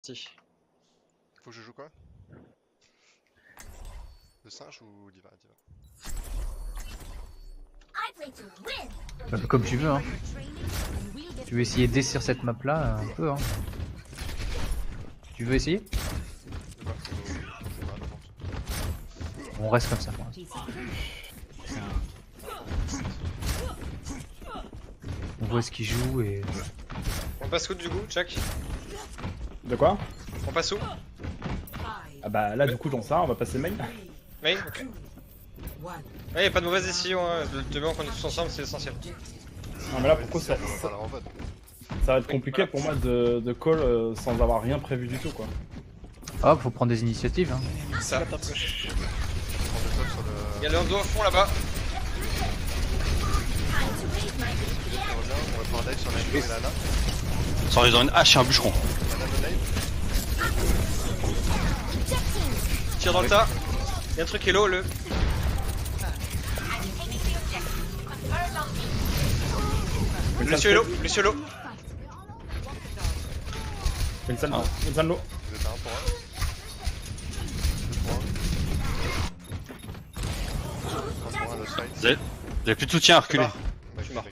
Si. Faut que je joue quoi? Le singe ou Diva? Comme tu veux, hein. Tu veux essayer d'essayer sur cette map là, un peu, hein. Tu veux essayer? On reste comme ça pour l'instant. On voit ce qu'il joue et... On passe où du coup, Chuck? De quoi? On passe où? Ah bah là du coup j'en sais rien, on va passer main. Main? Ok. Ouais, y'a pas de mauvaise décision, hein. De bien qu'on est tous ensemble, c'est essentiel. Non mais là pourquoi ça va être compliqué pour moi de call sans avoir rien prévu du tout quoi. Ah, faut prendre des initiatives, hein. Ça. Y'a le Hando au fond là-bas. On va prendre dive sur la et la là. Sans ils ont une hache et un bûcheron. Tire dans le tas. Y'a un truc hello, le. Monsieur hello, monsieur hello. Une salle l'eau. Vous êtes à 1 pour 1. 3 pour 1 le side. Vous avez plus de soutien à reculer. Bah, je suis mort.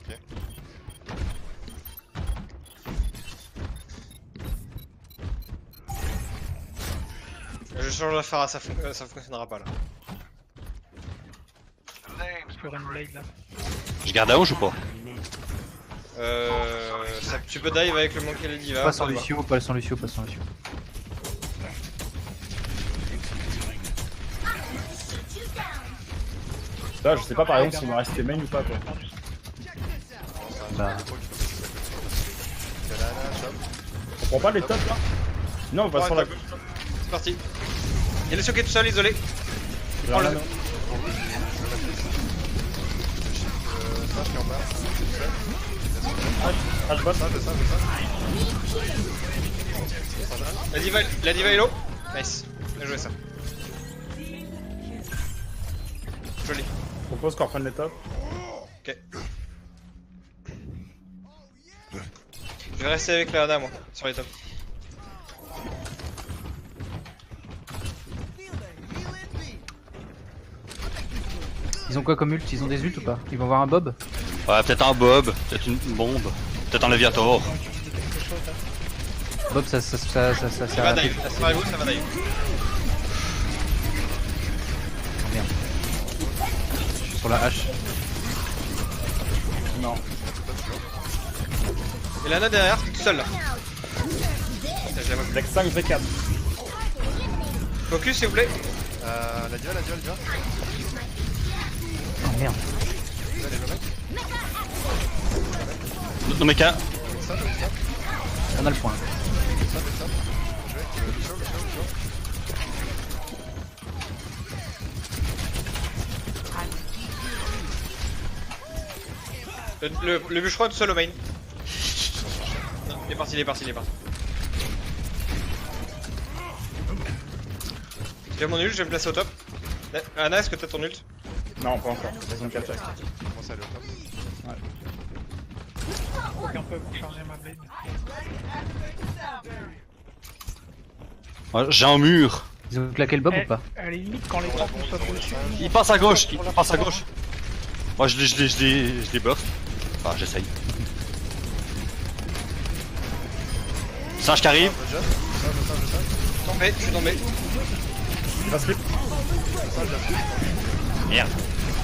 Je change la phare, ça fonctionnera pas là. Je garde à haut ou pas? Tu peux dive avec le Monkey et le Diva. Pas sans Lucio, pas sans Lucio, pas sans Lucio. Là je sais pas par exemple si on va rester main ou pas quoi. Bah... On prend pas les tops là? Non on va sur la gauche. C'est parti. Y'a le Sioké tout seul, isolé. J'ai un le- anneau. Singe qui est en bas. Ah je bosse. La Diva hello. Nice. Bien joué ça. Joli. Je propose qu'on reprenne les tops. Ok. Je vais rester avec la Hana moi, sur les tops. Ils ont quoi comme ult? Ils ont des ults ou pas? Ils vont avoir un Bob? Ouais, peut-être un bob, peut-être une bombe, peut-être un Leviator. Bob ça sert Ça à va dive. assez Ça va dive, ça va dive. bien. Sur la hache. Non. Et la Hana derrière, tout seul là. Putain, j'ai la moque. Deck 5 V4. Focus s'il vous plaît. La Diva. Oh merde. Là, les mecs. Non mais qu'un. On a le point. Le bûcheron est tout seul au main. Non, il est parti. J'ai mon ult, je vais me placer au top. Anna, est-ce que t'as ton ult? Non pas encore. Ils ont 4 check. Comment ça aller au top? Aucun peu pour charger ma blade. Ouais, j'ai un mur. Ils ont claqué le Bob ou pas? À la limite, quand les trois sont sautés dessus. Il passe à gauche, Moi je les buff. Enfin j'essaye. Singe qui arrive. Je suis tombé. Il va slip. Merde.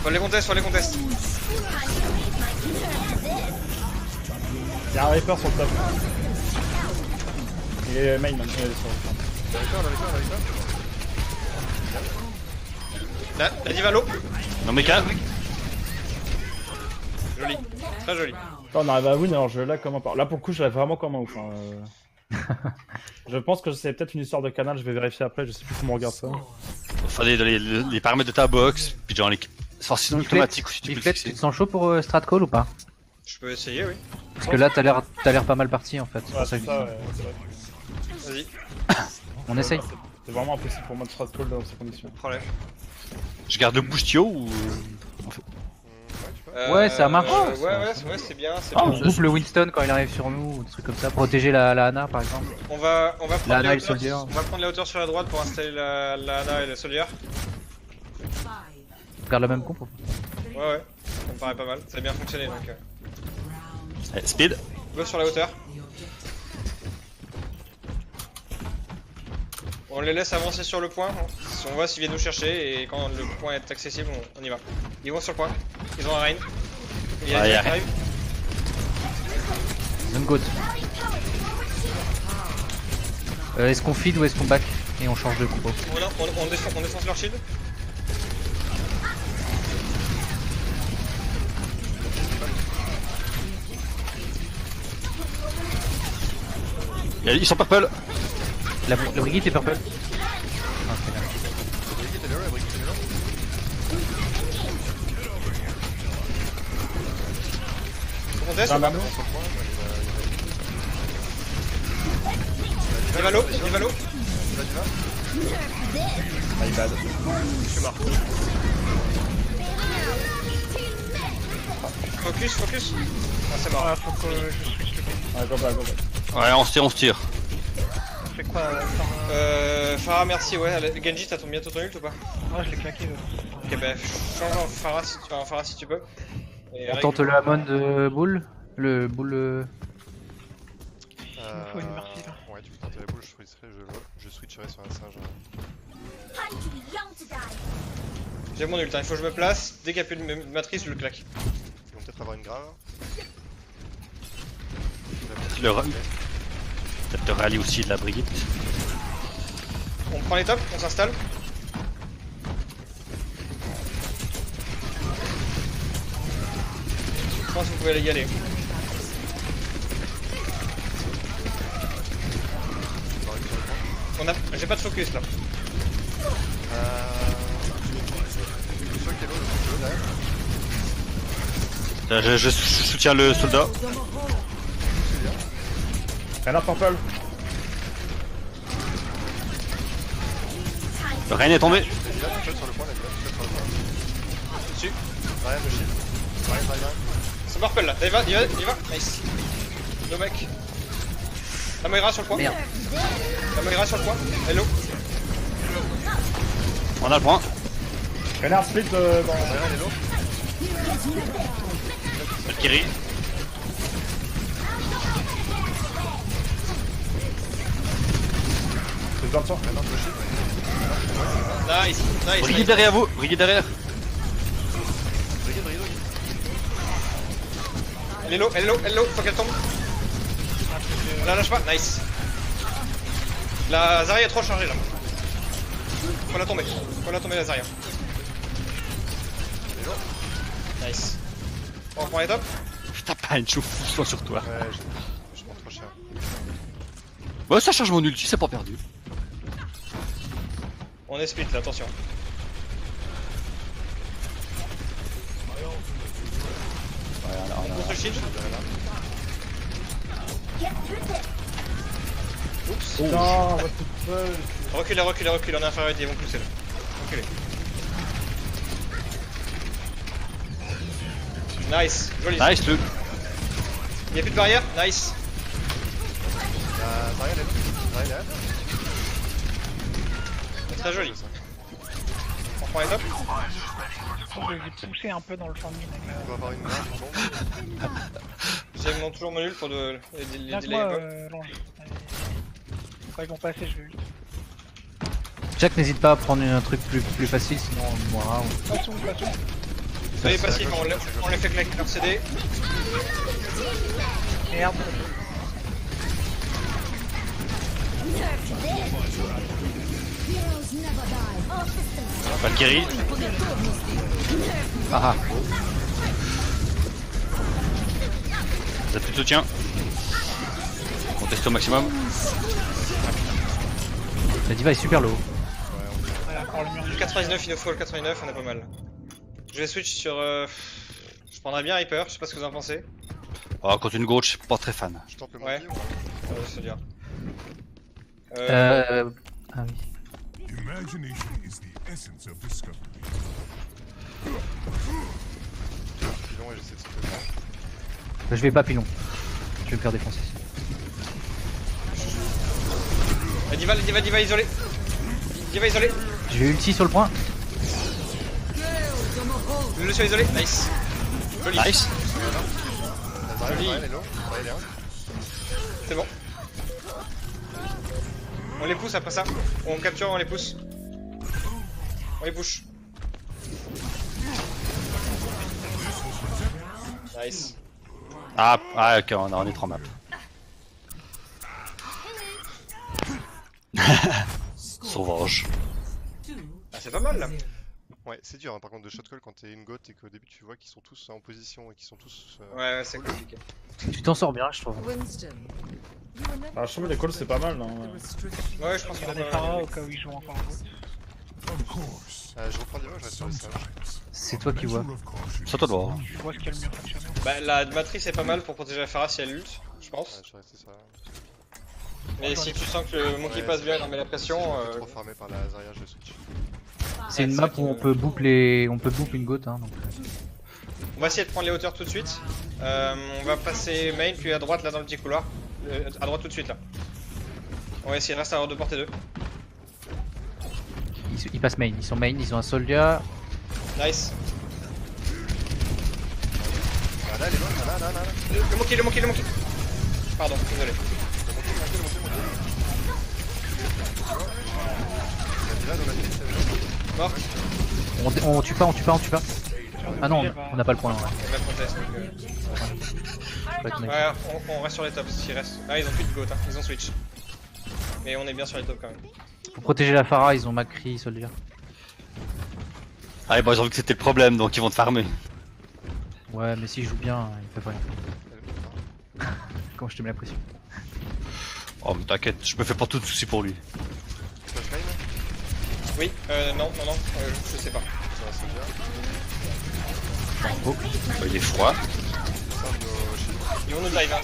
Faut les contest. Il y a un Reaper sur le top. Il est main maintenant, il est sur le top. La Diva low. Non mais qu'un. Joli. Très joli. Attends, on arrive à win alors je lag comme un par. Là pour le coup je lag vraiment comme un ouf. Hein. Je pense que c'est peut-être une histoire de canal, je vais vérifier après, je sais plus comment on regarde ça. Fallait les paramètres de ta box, puis genre les forces automatiques si tu peux le Biflet, tu fixer. te sens chaud pour strat call ou pas? Je peux essayer, oui. Parce que là t'as l'air pas mal parti en fait. C'est Ouais, pour ça c'est que ça, ouais, c'est vrai. Vas-y, on essaye. C'est vraiment impossible pour moi de strat call dans ces conditions. problème. Je garde le boostio ou. Ouais, tu peux. Ouais, ça marche. Ouais, c'est bien. C'est On bien. coupe le Winston quand il arrive sur nous, ou des trucs comme ça. Protéger la Ana par exemple. On va La prendre Ana et les le Soldier. hauteurs. On va prendre les hauteurs sur la droite pour installer la Ana et le Soldier. On garde la même comp. Ouais, ça me paraît pas mal. Ça a bien fonctionné donc. Allez, speed. Go sur la hauteur. On les laisse avancer sur le point. On voit s'ils viennent nous chercher et quand le point est accessible, on y va. Ils vont sur le point. Ils ont un rain. Il y a Ah, qui y a arrive. Même goat. Est-ce qu'on feed ou est-ce qu'on back? Et on change de compo. On défonce leur shield. Ils sont purple. La Brigitte est purple. Ah, c'est bien. Brigitte est là, la Brigitte est là. Faut qu'on teste. J'ai un anneau. Il va l'eau. My bad. Focus. Ah, c'est mort. Ah, faut que je switch le game. Ouais, go back. Ouais, on se tire. On fait quoi faire Farah, merci, ouais. Genji, t'as bientôt ton ult ou pas? Ouais, je l'ai claqué. Ok, bah, change en Farah si tu peux. Et On Eric, tente le Hamon de Bull. Le Bull. Il me faut une merci là. Ouais, tu peux tenter la boule, je switcherai sur un singe. j'ai mon ult, hein. Il faut que je me place. Dès qu'il n'y a plus de matrice, je le claque. Ils vont peut-être avoir une grave. Peut-être le rallye aussi de la Brigitte. On prend les tops, on s'installe. Je pense que vous pouvez y aller. J'ai pas de focus là. Je suis sûr qu'il y a l'eau, le derrière. Je soutiens le soldat. Rien à purple. Le Reine est tombé. Il a un shot sur le point, Dessus. Rien de shield. Rien. C'est purple là. Il va. Nice. No mec. La Moira sur le point. Merde. La Moira sur le point. Hello. On a le point. Renard split dans... Rien, elle est low. Valkyrie. C'est dans le sang. Nice. Brigitte derrière vous. Brigitte derrière. Elle est low. Faut qu'elle tombe. La lâche pas. Nice. La Zarya est trop chargée là. Faut la tomber la Zarya. Nice. On reprend les tops. Putain, pas une chauffe sur toi. Ouais, je prends trop cher. Bon, ça charge mon ulti, c'est pas perdu. On est split là, attention. On contre le shield. Oups. Non, what the fuck. Reculez, on est infériorité, ils vont pousser là. Reculez. Nice, joli. Nice, le. Y'a plus de barrière. Nice. Zarya, elle est là. Zarya, elle est là. Très joli. On reprend les tops. Je vais pousser un peu dans le fond de mine. On va avoir une grave qui tombe. J'ai toujours mon ult pour les Là, délais. moi, longe. Quand ils vont passer, je vais ult. Jack, n'hésite pas à prendre un truc plus facile, sinon on mourra. Passons. Soyez passifs, on les fait claquer leur CD. Merde. Valkyrie. Ah ah. Vous avez plus de soutien. On teste au maximum. La diva est super low. Ouais, encore le mur. Le 99, il nous faut le 89, on est pas mal. Je vais switch sur. Je prendrais bien Hyper, je sais pas ce que vous en pensez. Oh, contre une gauche, je suis pas très fan. Je tente le Ouais. monkey ou pas? C'est dur. Ah oui. Imagination is the essence of discovery. Pilon. pilon et j'essaie de sauter. Je vais pas pilon. Je vais me faire défoncer. Diva isolé. Diva isolé. Je vais ulti sur le point. Le sur isolé. Nice. Joli. Nice. Joli. Ouais, hello. Ouais, il est un. C'est bon. On les pousse après ça. On capture, on les pousse. On les push. Nice. Ah, ok, on est 3 maps. Sauvage. Ah, c'est pas mal là. Ouais, c'est dur hein, par contre de shotcall quand t'es une goth et qu'au début tu vois qu'ils sont tous en position et qu'ils sont tous. Ouais, c'est compliqué. Tu t'en sors bien, je trouve. Ah, je trouve les calls c'est pas mal, non? Ouais, je pense Il y qu'on a des va. Pharah au cas où ils jouent encore en gauche. Je reprends Diva, je reste sur les sages. C'est toi qui vois. C'est à toi de voir. Je vois ce qu'il y a le mieux fonctionnel. Bah, la matrice est pas mal pour protéger la Pharah si elle ult, je pense. Ouais, je vais rester ça. Mais si tu sens que le monkey passe bien et met la pression. Trop farmé par la Zarya, je switch. C'est une c'est map vrai où que- on peut boop les, on peut boop une goat. Hein, donc. On va essayer de prendre les hauteurs tout de suite. On va passer main, puis à droite là dans le petit couloir. À droite tout de suite là. On va essayer de rester à hors de portée 2. Ils passent main. Ils sont main. Ils ont un soldier. Nice. Ah là, elle est bonne, là. Le monkey. Pardon, désolé. La Diva dans la piste, Mort. On tue pas. Ah non, on n'a pas le point. Ouais. On va contest. Faut être honnête. Ouais, on reste sur les tops s'il reste. Ah, ils ont plus de goat, hein. Ils ont switch. Mais on est bien sur les tops quand même. Pour protéger la Pharah, ils ont Macri, soldier. Ah, bon, ils ont vu que c'était le problème, donc ils vont te farmer. Ouais, mais s'ils jouent bien, ils peuvent rien. Quand je te mets la pression. Oh, mais t'inquiète, je me fais pas tout de soucis pour lui. flash line, Oui, non, je sais pas. ça va se dire. Bah, il est froid. Ça, nos shields. Ils vont nous dive, hein.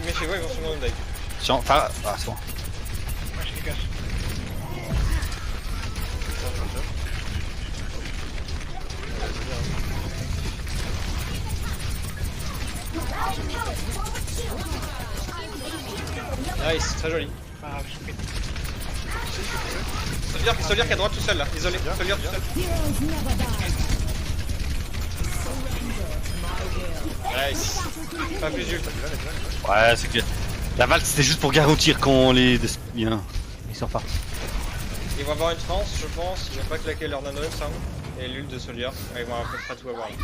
Méfiez-vous, ils vont sûrement nous dive. Tiens, enfin, ah, c'est bon. Moi je dégage. Ça, je jump. Ouais, je veux dire, Nice, très joli. Ah, je pète. Soldier qui est à droite tout seul là, isolé. Soldier tout seul. Nice. Pas plus d'ult. Ouais, c'est clair. La valte, c'était juste pour garantir qu'on les bien. Ils sont repartis. Ils vont avoir une trance, je pense. Ils vont pas claquer leur nano, il me semble. Et l'ult de Soldier. Ouais, ils vont à peu près tout avoir là.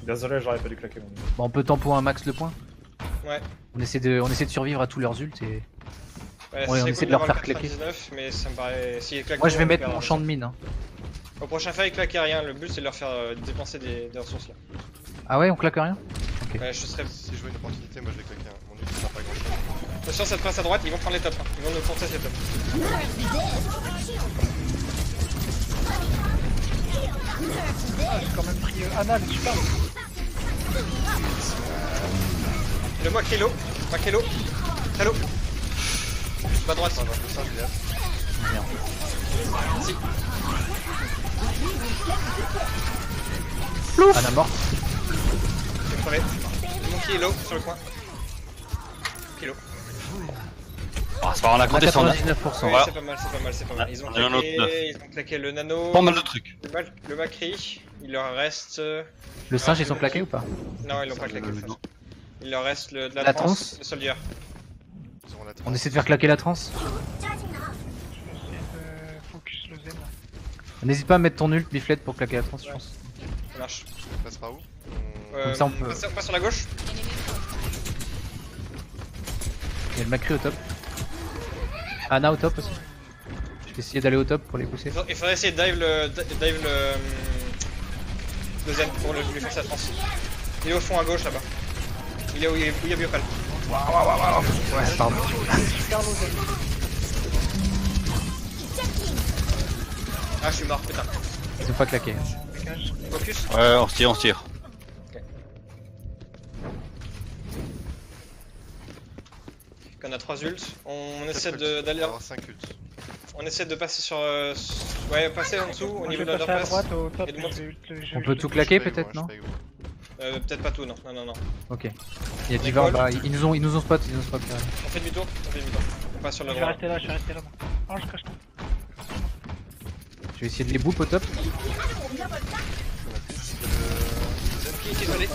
Désolé, j'aurais pas dû claquer mon. Bon, on peut tempo un max le point. Ouais. On essaie de survivre à tous leurs ults et. Ouais, Ouais, on c'est essaie cool de leur d'avoir faire le claquer. 99, mais ça me paraît. S'ils claquent Moi, je vais tout, on mettre perd mon la champ de chance. mine. Hein. Au prochain fight, ils claquent rien. Le but c'est de leur faire dépenser des ressources là. Ah ouais, on claque rien. Ouais, je serais. si je vois une opportunité, moi je vais claquer un. Mon ult, ça sert pas grand chose. Attention, cette passe à droite, ils vont prendre les tops. Hein. Ils vont nous forcer ces tops. Ah, j'ai quand même pris Anna, le super. Le moi Kelo. Très low. Pas droite. Ça va, le singe, il est là. Si. Anna morte. Je vais crever. Le monkey est low sur le coin. Kilo. Ah, c'est pas, on a On a compté sur 99%. Oui, Voilà. c'est pas mal. Ils ont Il y en a un autre neuf. claqué le nano. pas mal de trucs. Le Macri. Il leur reste. Le singe, ils sont claqués ou pas? Non, ils l'ont pas claqué. le singe. Il leur reste de la La trance, trance. le soldier. Ils auront la On essaie de faire claquer la trance. J'essaie de focus le zen. N'hésite pas à mettre ton ult, Biflet, pour claquer la trance, je pense. Ça marche. On passe par où Comme ça, on peut- passe sur la gauche. Il y a le Macri au top. Anna au top aussi. Je vais essayer d'aller au top pour les pousser. Il faudrait essayer de dive le zen pour lui forcer la trance. Il est au fond à gauche là-bas. Il est où il y a Biopal. Ouais, pardon. Super low zen. Ah, je suis mort, putain. Ils ont pas claqué. Dégage. Focus. Ouais, on se tire, on se tire. On a 3 ults. On essaie On d'aller. va avoir 5 ults. On essaie de passer sur... Ouais, passer en dessous, au Moi, niveau je de vais passer à l'underpass. droite au top. et de Je monter. vais ult le- je On vais peut ult tout le- claquer Je suis pas peut-être, avec non? moi, je suis pas avec vous. Peut-être pas tout, non. Non. Ok. Il y a Diva en bas, ils nous ont spot, carrément. On fait demi-tour. On passe sur le Je vais droit. rester là, je vais rester là. Moi. Oh, je cache tout. Je vais essayer de les boop au top. Qui est collé.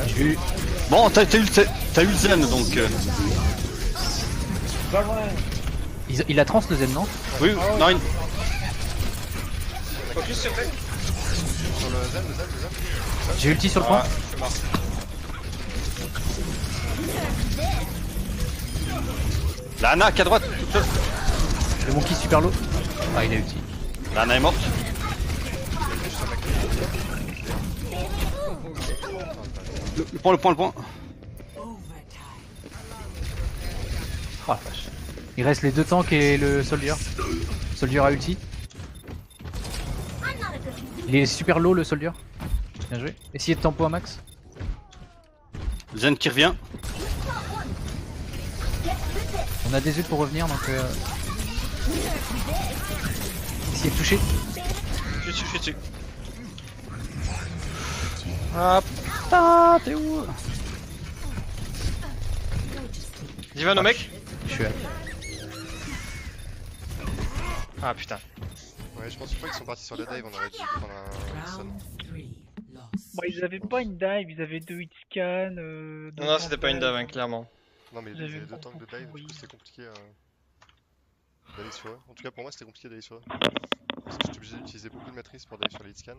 J'ai eu- Bon, t'as eu le zen donc. Il a trans le zen, non? Oui, non, Focus s'il te plaît. Sur le zen. J'ai ulti sur le point. Ah, je suis mort. la Ana qui est à droite. Le monkey super low. Ah, il a ulti. La Ana est morte. Le point. Oh la vache. Il reste les deux tanks et le soldier. Soldier a ulti. Il est super low le soldier. Bien joué. Essayez de tempo un max. Zen qui revient. On a des ult pour revenir donc essayez de toucher. Je suis dessus. Ah putain, t'es où? Diva nos mecs. Je suis là. Ah putain. Ouais, je pense pas qu'ils sont partis sur la dive, on aurait dû prendre un stun. Bon, ils avaient pas une dive, ils avaient 2 hitscan. Non, c'était pas une dive, hein, clairement. Non, mais ils J'avais avaient deux pas tanks de compris, dive, du oui. coup c'était compliqué d'aller sur eux. En tout cas, pour moi, c'était compliqué d'aller sur eux. Parce que j'étais obligé d'utiliser beaucoup de matrices pour aller sur les hitscans.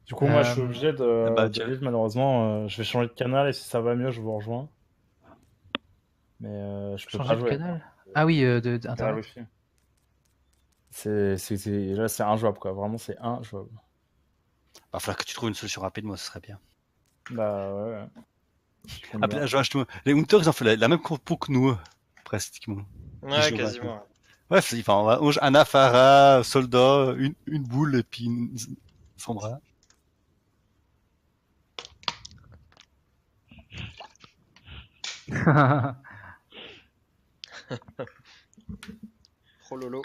Du coup, moi, je suis obligé bah, de tiens. vivre, malheureusement. Je vais changer de canal et si ça va mieux, je vous rejoins. Mais je peux Changer pas de jouer. canal. Ah oui, Canal internet. Wi-Fi. Là, c'est injouable, quoi. Vraiment, c'est injouable. Va falloir que tu trouves une solution rapide, moi, ce serait bien. Bah ouais. Ah, ben, les Hunters, ils ont fait la même compo que nous, pratiquement. Ouais, joue quasiment. Ouais, enfin, on va Ana, Farah, Soldat, une boule et puis une Sandra. Pro lolo.